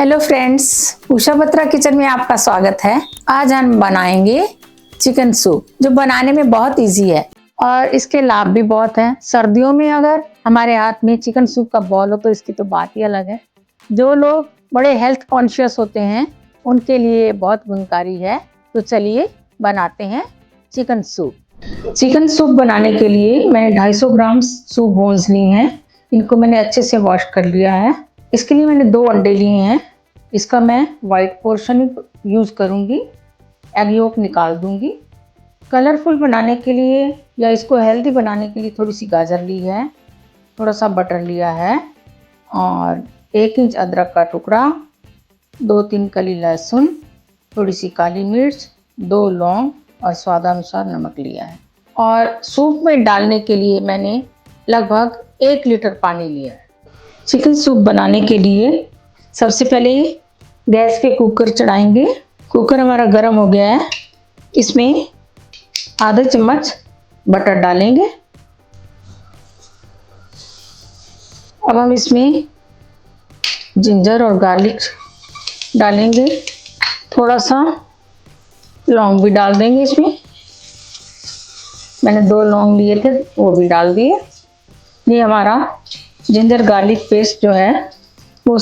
Hello friends, Usha Batra kitchen में आपका स्वागत है। आज हम बनाएंगे चिकन सूप जो बनाने में बहुत इजी है और इसके लाभ भी बहुत हैं। सर्दियों में अगर हमारे हाथ में चिकन सूप का बॉल हो तो इसकी तो बात ही अलग है। जो लोग बड़े हेल्थ कॉन्शियस होते हैं उनके लिए बहुत गुणकारी है। तो चलिए बनाते हैं चिकन सूप। चिकन सूप बनाने के लिए मैंने 250 ग्राम सूप बोन्स ली हैं। इनको मैंने अच्छे से वॉश कर लिया है। इसके लिए मैंने 2 अंडे लिए हैं। इसका मैं वाइट पोर्शन यूज़ करूँगी, एग योक निकाल दूँगी। कलरफुल बनाने के लिए या इसको हेल्दी बनाने के लिए थोड़ी सी गाजर ली है, थोड़ा सा बटर लिया है और 1 इंच अदरक का टुकड़ा, 2-3 कली लहसुन, थोड़ी सी काली मिर्च, 2 लौंग और स्वादानुसार नमक लिया है। और सूप में डालने के लिए मैंने लगभग 1 लीटर पानी लिया है। चिकन सूप बनाने के लिए सबसे पहले गैस पे कुकर चढ़ाएंगे। कुकर हमारा गर्म हो गया है। इसमें आधा चम्मच बटर डालेंगे। अब हम इसमें जिंजर और गार्लिक डालेंगे। थोड़ा सा लौंग भी डाल देंगे इसमें। मैंने 2 लौंग लिए थे, वो भी डाल दिए। ये हमारा जिंजर गार्लिक पेस्ट जो है वो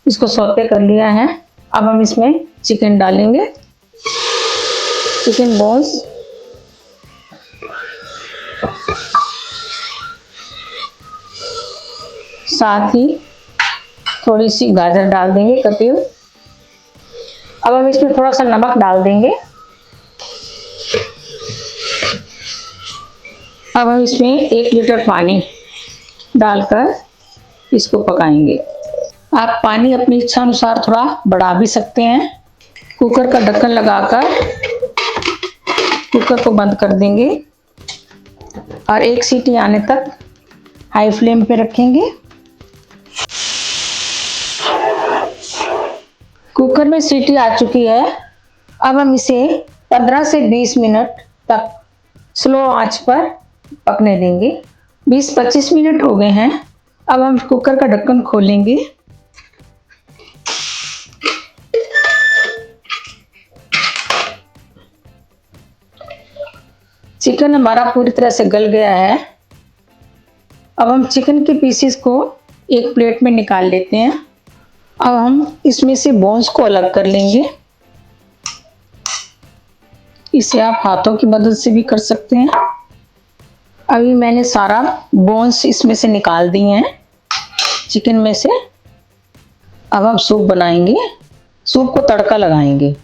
इसको सौते कर लिया है। अब हम इसमें चिकन डालेंगे, चिकन बॉल्स, साथ ही थोड़ी सी गाजर डाल देंगे कटी हुई। अब हम इसमें थोड़ा सा नमक डाल देंगे। अब हम इसमें 1 लीटर पानी डालकर इसको पकाएंगे। आप पानी अपनी इच्छा अनुसार थोड़ा बढ़ा भी सकते हैं। कुकर का ढक्कन लगाकर कुकर को बंद कर देंगे और 1 सीटी आने तक हाई फ्लेम पे रखेंगे। कुकर में सीटी आ चुकी है। अब हम इसे 15 से 20 मिनट तक स्लो आंच पर पकने देंगे। 20-25 मिनट हो गए हैं। अब हम कुकर का ढक्कन खोलेंगे। चिकन हमारा पूरी तरह से गल गया है। अब हम चिकन के पीसेस को एक प्लेट में निकाल लेते हैं। अब हम इसमें से बोन्स को अलग कर लेंगे। इसे आप हाथों की मदद से भी कर सकते हैं। अभी मैंने सारा बोन्स इसमें से निकाल दिए हैं चिकन में से। अब हम सूप बनाएंगे। सूप को तड़का लगाएंगे।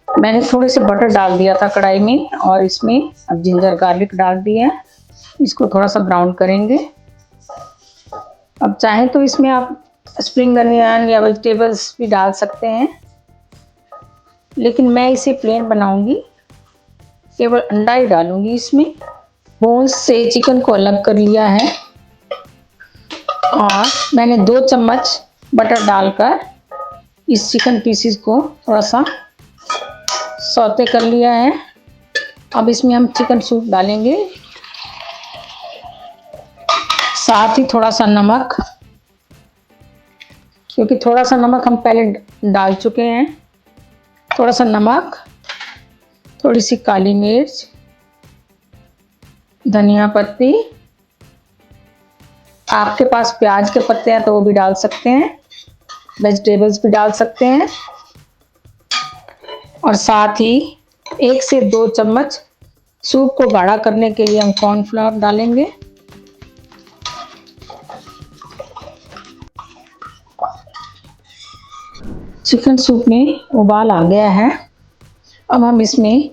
मैंने थोड़े से बटर डाल दिया था कढ़ाई में और इसमें अब जिंजर गार्लिक डाल दिया है। इसको थोड़ा सा ब्राउन करेंगे। अब चाहें तो इसमें आप स्प्रिंग अनियन या वेजिटेबल्स भी डाल सकते हैं, लेकिन मैं इसे प्लेन बनाऊंगी। केवल अंडा ही डालूंगी इसमें। बोन्स से चिकन को अलग कर लिया है और मैंने 2 चम्मच बटर डालकर इस चिकन पीसेस को थोड़ा सा सौते कर लिया है। अब इसमें हम चिकन सूप डालेंगे, साथ ही थोड़ा सा नमक, क्योंकि थोड़ा सा नमक हम पहले डाल चुके हैं। थोड़ा सा नमक, थोड़ी सी काली मिर्च, धनिया पत्ती, आपके पास प्याज के पत्ते हैं तो वो भी डाल सकते हैं, वेजिटेबल्स भी डाल सकते हैं। और साथ ही 1 से 2 चम्मच सूप को गाढ़ा करने के लिए हम कॉर्नफ्लावर डालेंगे। चिकन सूप में उबाल आ गया है। अब हम इसमें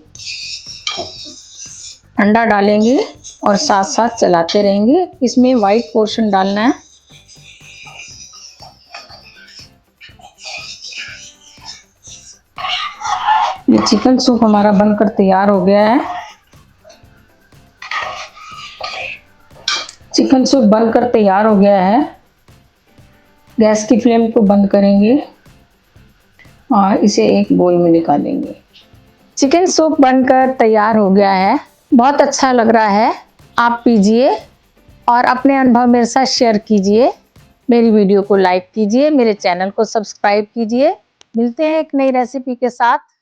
अंडा डालेंगे और साथ साथ चलाते रहेंगे। इसमें वाइट पोर्शन डालना है। ये चिकन सूप हमारा बनकर तैयार हो गया है। चिकन सूप बनकर तैयार हो गया है। गैस की फ्लेम को बंद करेंगे और इसे एक बोल में निकालेंगे। चिकन सूप बनकर तैयार हो गया है। बहुत अच्छा लग रहा है। आप पीजिए और अपने अनुभव मेरे साथ शेयर कीजिए। मेरी वीडियो को लाइक कीजिए, मेरे चैनल को सब्सक्राइब कीजिए। मिलते हैं एक नई रेसिपी के साथ।